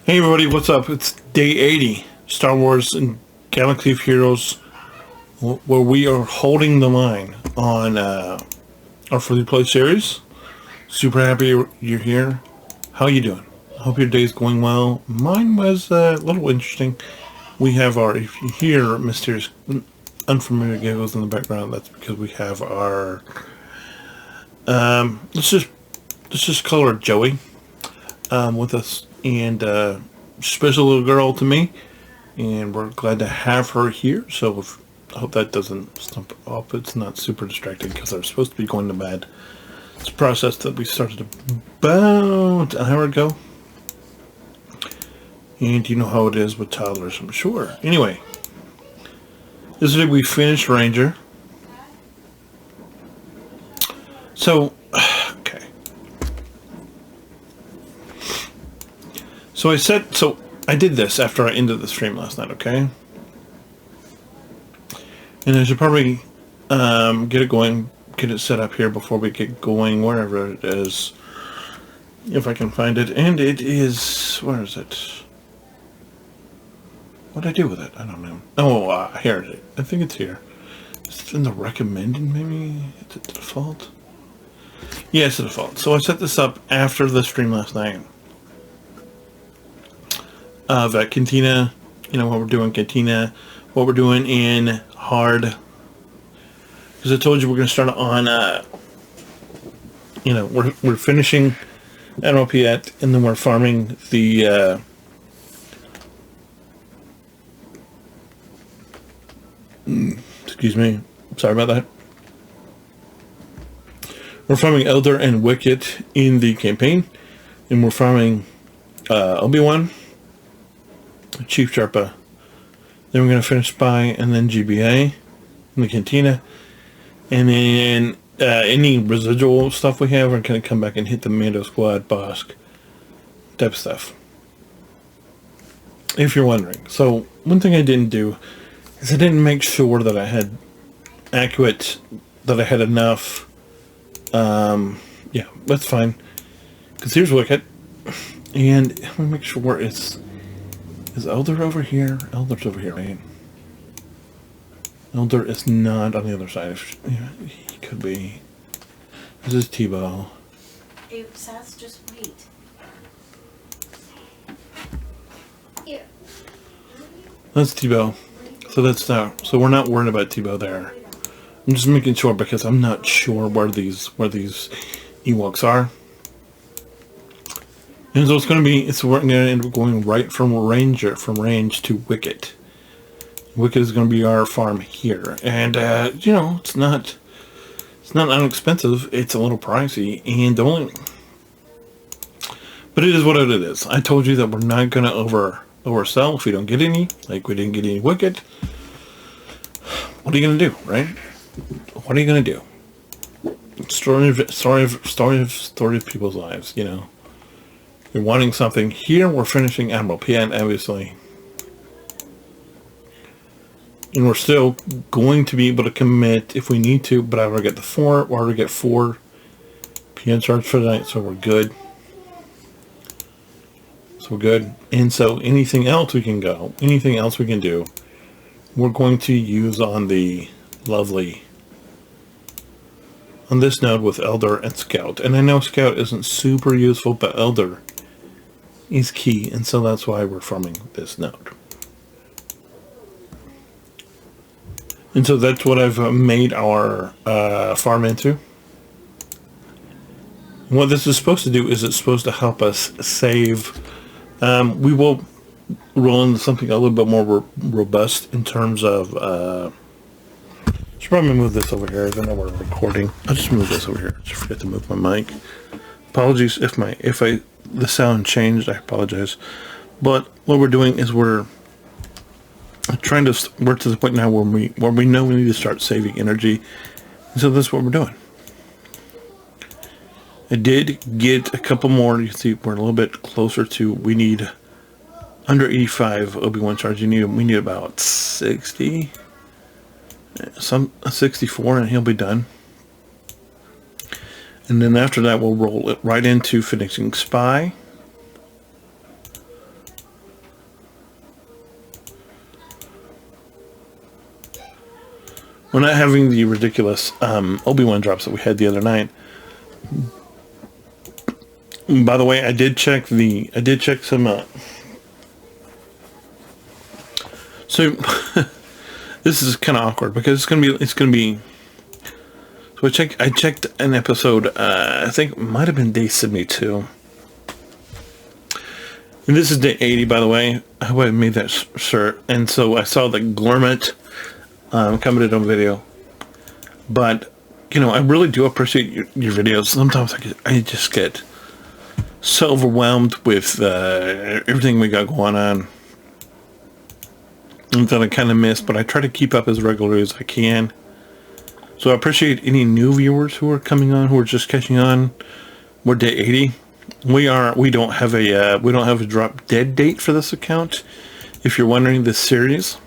Hey everybody, what's up? It's day 80, Star Wars and Galaxy of Heroes, where we are holding the line on our Free Play series. Super happy you're here. How you doing? I hope your day's going well. Mine was a little interesting. We have our, if you hear mysterious, unfamiliar giggles in the background, that's because we have our, let's just call her Joey, with us, and special little girl to me, and we're glad to have her here. So I hope that doesn't stump off. It's not super distracting because they're supposed to be going to bed. It's a process that we started about an hour ago, and you know how it is with toddlers, I'm sure. Anyway, yesterday we finished Ranger. So So I did this after I ended the stream last night, okay? And I should probably get it going, get it set up here before we get going, wherever it is, if I can find it. And it is, where is it? What did I do with it? I don't know. Oh, here it is. I think it's here. Is it in the recommended, maybe? Is it the default? Yeah, it's the default. So I set this up after the stream last night. Of Cantina, you know, what we're doing Cantina, what we're doing in hard, because I told you we're going to start on, you know, we're finishing NLP yet, and then we're farming the, excuse me, sorry about that. We're farming Elder and Wicket in the campaign, and we're farming Obi-Wan, Chief Sherpa. Then we're going to finish Spy, and then GBA in the Cantina. And then any residual stuff we have, we're going to come back and hit the Mando Squad, Bosk type of stuff. If you're wondering. So, one thing I didn't do is I didn't make sure that I had accurate, that I had enough. Yeah, that's fine. Because here's Wicket. And I'm going to make sure it's... Is Elder over here? Elder's over here, right? Elder is not on the other side. Yeah, he could be. This is Tebow. It says just wait. Here. That's Tebow. So that's that. So we're not worried about Tebow there. I'm just making sure because I'm not sure where these Ewoks are. And so it's going to be, we're going to end up going right from range to Wicket. Wicket is going to be our farm here. And, you know, it's not inexpensive. It's a little pricey. And but it is what it is. I told you that we're not going to oversell if we don't get any. Like we didn't get any Wicket. What are you going to do, right? What are you going to do? Story of people's lives, you know. You're wanting something. Here we're finishing Admiral Piet, obviously. And we're still going to be able to commit if we need to, but I already get the 4. We already get 4 Piet charge for tonight, so we're good. So we're good. And so anything else we can go, anything else we can do, we're going to use on the lovely, on this node with Elder and Scout. And I know Scout isn't super useful, but Elder is key, and so that's why we're farming this node. And so that's what I've made our farm into. And what this is supposed to do is it's supposed to help us save. We will roll into something a little bit more robust in terms of. Should probably move this over here. I know we're recording. I'll just move this over here. Just forget to move my mic. Apologies if the sound changed. I apologize. But what we're doing is we're trying to work to the point now where we know we need to start saving energy. And so that's what we're doing. I did get a couple more. You see, we're a little bit closer to. We need under 85 Obi-Wan charge. We need about 60, 64, and he'll be done. And then after that, we'll roll it right into finishing Spy. we're not having the ridiculous Obi-Wan drops that we had the other night. By the way, I did check some. So this is kind of awkward because it's gonna be. So I checked an episode. I think it might have been day 72. And this is day 80, by the way. I hope I made that shirt. And so I saw the Glormit commented on video. But I really do appreciate your videos. Sometimes I just get so overwhelmed with everything we got going on and that I kind of miss, but I try to keep up as regularly as I can. So I appreciate any new viewers who are coming on, who are just catching on. We're day 80. We don't have a drop dead date for this account. If you're wondering, this series,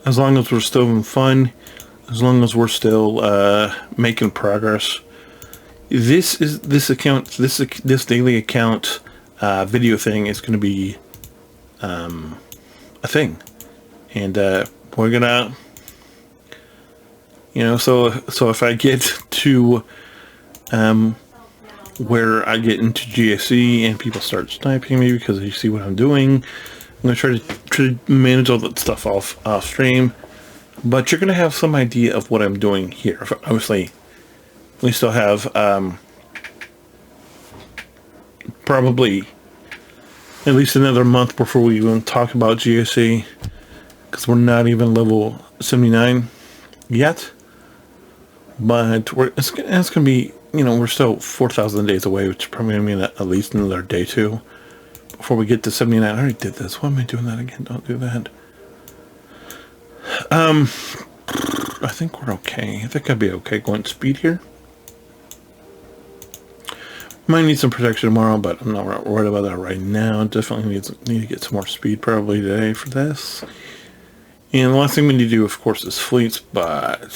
as long as we're still having fun, as long as we're still making progress. This daily account video thing is going to be a thing, and we're gonna, so if I get to where I get into GSE and people start sniping me because they see what I'm doing, I'm gonna try to manage all that stuff off stream. But you're gonna have some idea of what I'm doing here. Obviously, we still have probably at least another month before we even talk about GSE, because we're not even level 79 yet. But it's gonna be, we're still 4,000 days away, which is probably gonna mean at least another day 2 before we get to 79. I already did this. Why am I doing that again? Don't do that. I think we're okay. I think I'd be okay going speed here. Might need some protection tomorrow, but I'm not worried about that right now. Definitely need to get some more speed probably today for this. And the last thing we need to do, of course, is fleets, but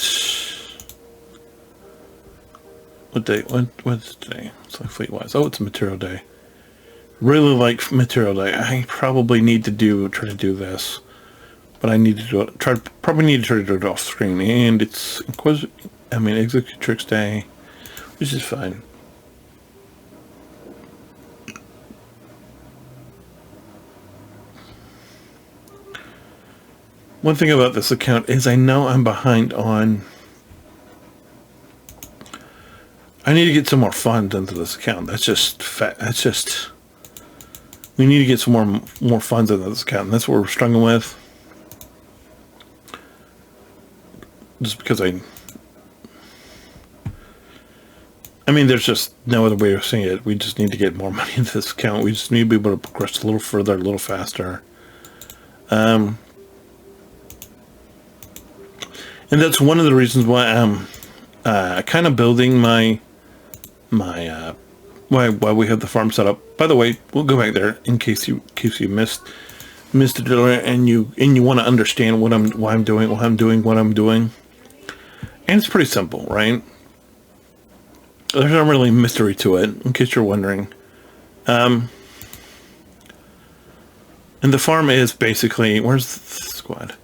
what day? What's today? It's like fleet-wise. Oh, it's material day. Really like material day. I probably need to try to do this, but I need to do it. Probably need to try to do it off screen. And it's Executrix Day, which is fine. One thing about this account is I know I'm behind on. I need to get some more funds into this account. That's just we need to get some more funds into this account, and that's what we're struggling with. Just because there's just no other way of saying it. We just need to get more money into this account. We just need to be able to progress a little further, a little faster. And that's one of the reasons why I'm kind of building why we have the farm set up. By the way, we'll go back there in case you missed it earlier, and you want to understand why I'm doing what I'm doing. And it's pretty simple, right? There's not really mystery to it, in case you're wondering. And the farm is basically, where's the squad?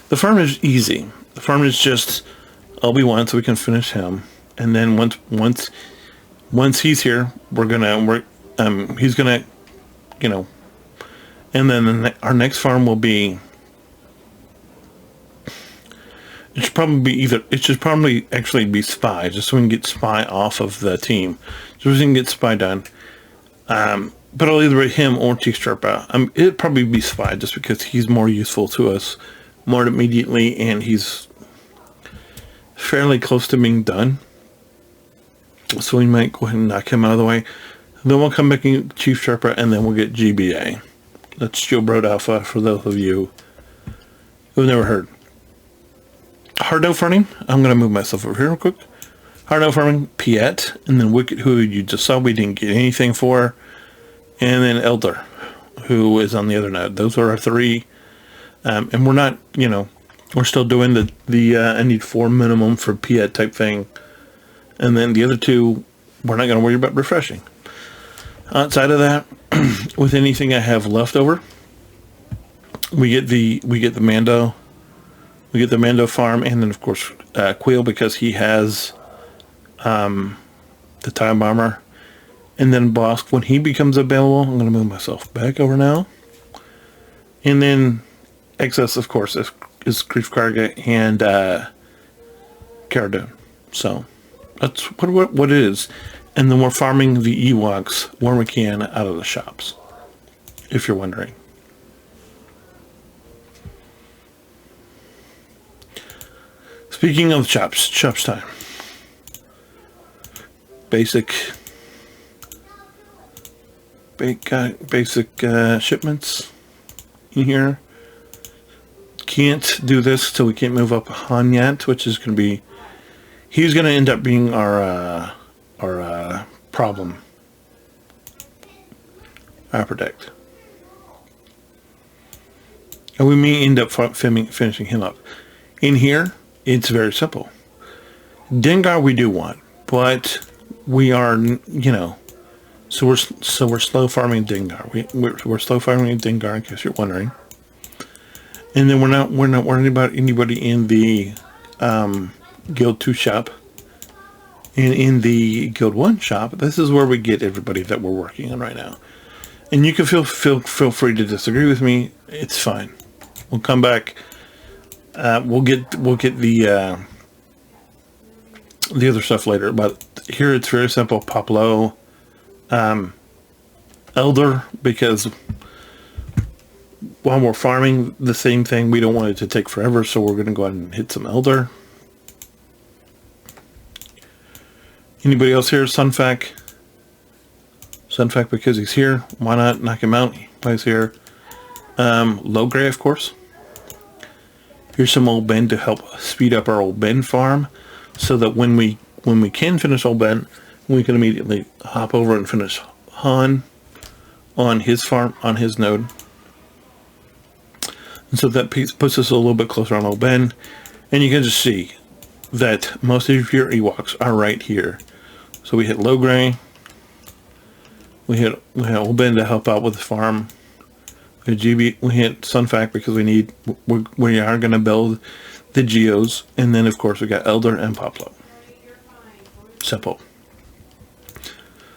The farm is easy. The farm is just Obi-Wan, so we can finish him, and then once he's here, he's gonna, and then our next farm will be. It should probably actually be spy, just so we can get spy off of the team, so we can get spy done. But I'll either be him or Chief Sherpa. It'd probably be spy, just because he's more useful to us more immediately, and he's fairly close to being done. So we might go ahead and knock him out of the way. Then we'll come back and Chief Sherpa, and then we'll get GBA. That's Jailbird Alpha, for those of you who've never heard. Hard no farming. I'm going to move myself over here real quick. Hard no farming, Piet, and then Wicked, who you just saw we didn't get anything for, and then Elder, who is on the other node. Those are our 3. And we're not, we're still doing the I need 4 minimum for Piet type thing. And then the other 2, we're not going to worry about refreshing. Outside of that, with anything I have left over, we get the Mando We get the Mando farm, and then of course Quail, because he has the time bomber. And then Bosk, when he becomes available, I'm going to move myself back over now. And then excess, of course, is Grief Karga and Cara Dune. So that's what it is. And then we're farming the Ewoks where we can out of the shops, if you're wondering. Speaking of shops time. Basic shipments in here. Can't do this till we can't move up Han yet, which is going to be, he's going to end up being our problem. Our protect. And we may end up finishing him up. In here, it's very simple. Dengar we do want, but we are, you know, so we're slow farming Dengar. We're slow farming Dengar, in case you're wondering. And then we're not worrying about anybody in the Guild 2 shop. And in the Guild 1 shop, this is where we get everybody that we're working on right now. And you can feel free to disagree with me. It's fine. We'll come back. We'll get the other stuff later. But here it's very simple. Pop low. Elder, because while we're farming the same thing, we don't want it to take forever, so we're going to go ahead and hit some Elder. Anybody else here? Sunfac, because he's here. Why not knock him out while he's here? Low Gray, of course. Here's some Old Ben to help speed up our Old Ben farm, so that when we can finish Old Ben, we can immediately hop over and finish Han on his farm, on his node. And so that puts us a little bit closer on Old Ben. And you can just see that most of your Ewoks are right here. So we hit Low Gray. We hit Old Ben to help out with the farm. We hit GB. We hit Sunfac because we are going to build the Geos. And then of course we got Elder and Poplo. Simple.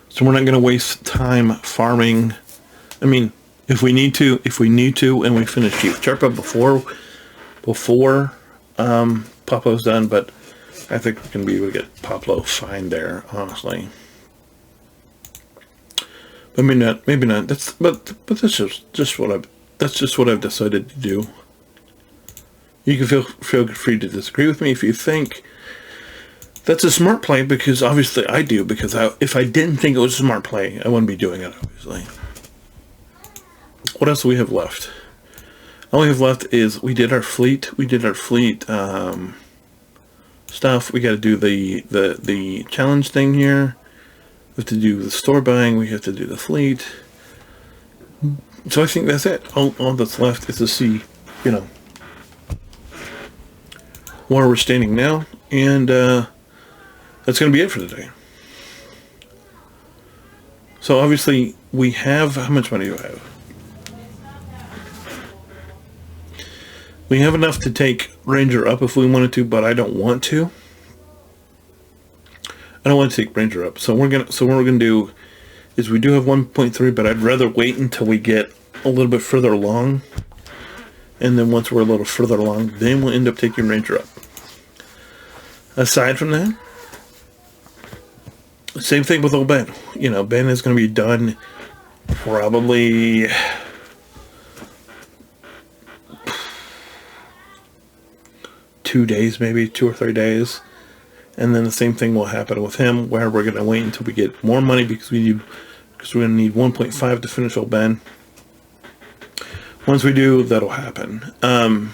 So we're not going to waste time farming. I mean, if we need to, and we finish Chief Sherpa before Poplo's done, but I think we're going to be able to get Poplo fine there, honestly. But maybe not. That's that's just what I've decided to do. You can feel free to disagree with me if you think that's a smart play, because obviously I do, because if I didn't think it was a smart play, I wouldn't be doing it, obviously. What else do we have left? All we have left is we did our fleet stuff. We got to do the challenge thing here. We have to do the store buying. We have to do the fleet. So I think that's it. All that's left is to see, you know, where we're standing now, and that's going to be it for today. So obviously we have, how much money do I have? We have enough to take Ranger up if we wanted to, but I don't want to. I don't want to take Ranger up. So what we're gonna do is we do have 1.3, but I'd rather wait until we get a little bit further along. And then once we're a little further along, then we'll end up taking Ranger up. Aside from that, same thing with old Ben. You know, Ben is going to be done probably 2 days, maybe 2 or 3 days. And then the same thing will happen with him, where we're going to wait until we get more money, because we're going to need 1.5 to finish old Ben. Once we do, that'll happen. And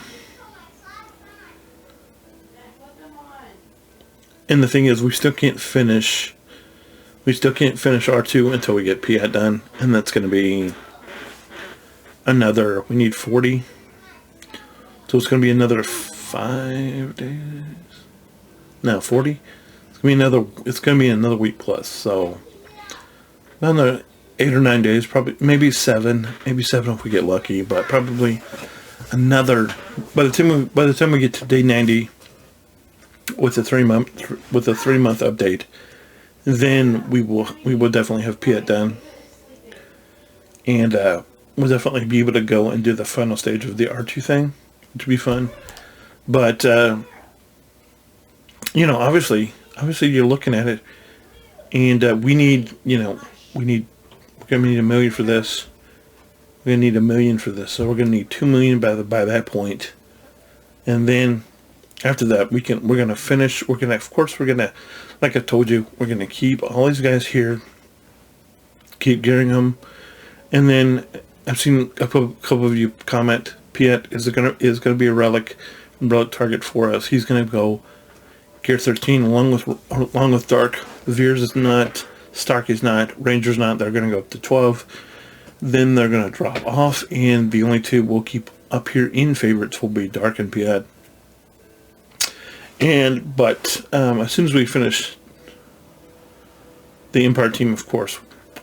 the thing is, we still can't finish R2 until we get Piat done, and that's going to be another, we need 40. So it's going to be another 5 days. No, 40. It's going to be another week plus. So another 8 or 9 days, probably, maybe 7 if we get lucky, but probably another, by the time we get to day 90 with the 3-month update, then we will definitely have Piet done, and we'll definitely be able to go and do the final stage of the R2 thing, which will be fun. But you know, obviously you're looking at it, and we need, we're gonna need $1 million for this. We're gonna need $1 million for this, so we're gonna need $2 million by that point, and then after that we're gonna finish. We're gonna, like I told you, we're gonna keep all these guys here, keep gearing them, and then I've seen a couple of you comment, Piet is gonna be a relic target for us. He's gonna go gear 13 along with Dark. Veers is not, Stark is not, Ranger's not. They're gonna go up to 12. Then they're gonna drop off, and the only two we'll keep up here in favorites will be Dark and Piet. But as soon as we finish the Empire team, of course,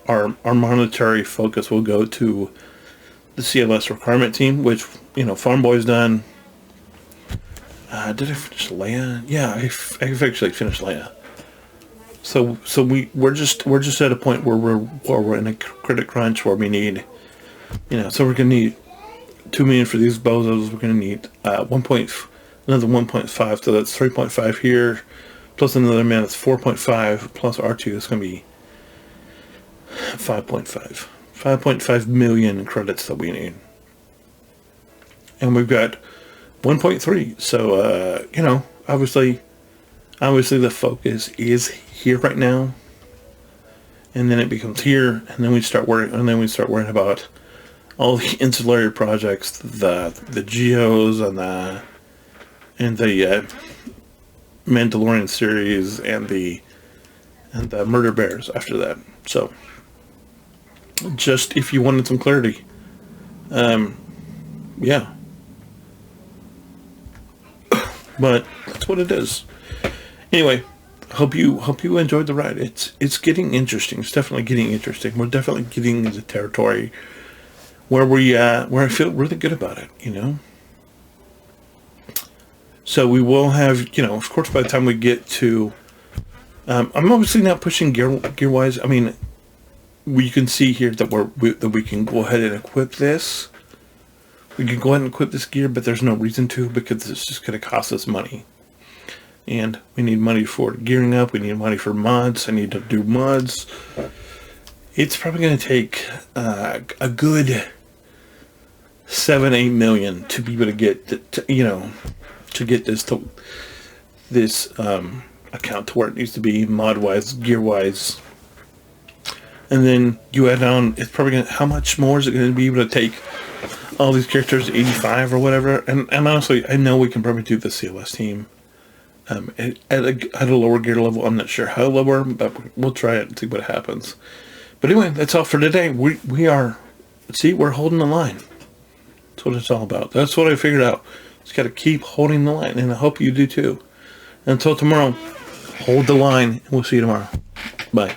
our monetary focus will go to the CLS requirement team, which, Farm Boy's done. Did I finish Leia? Yeah, I've actually finished Leia. So we're just at a point where we're in a credit crunch where we need, so we're gonna need $2 million for these bozos. We're gonna need another 1.5, so that's 3.5 here, plus another man that's 4.5, plus R2 is gonna be 5.5 million credits that we need, and we've got 1.3. So obviously the focus is here right now, and then it becomes here, and then we start worrying about all the ancillary projects, the Geos and the Mandalorian series and the Murder Bears after that. So just if you wanted some clarity, yeah. But that's what it is. Anyway, hope you enjoyed the ride. It's getting interesting. It's definitely getting interesting. We're definitely getting into territory where I feel really good about it, So we will have, of course, by the time we get to, I'm obviously not pushing gear wise. I mean, we can see here that we can go ahead and equip this. We can go ahead and equip this gear, but there's no reason to, because it's just going to cost us money. And we need money for gearing up. We need money for mods. I need to do mods. It's probably going to take a good 7-8 million to be able to get to get this account to where it needs to be, mod wise, gear wise. And then you add on, it's probably going to, how much more is it going to be able to take all these characters, 85 or whatever? And honestly, I know we can probably do the CLS team at a lower gear level. I'm not sure how lower, but we'll try it and see what happens. But anyway, that's all for today. We're holding the line. That's what it's all about. That's what I figured out. Just got to keep holding the line, and I hope you do too. Until tomorrow, hold the line, and we'll see you tomorrow. Bye.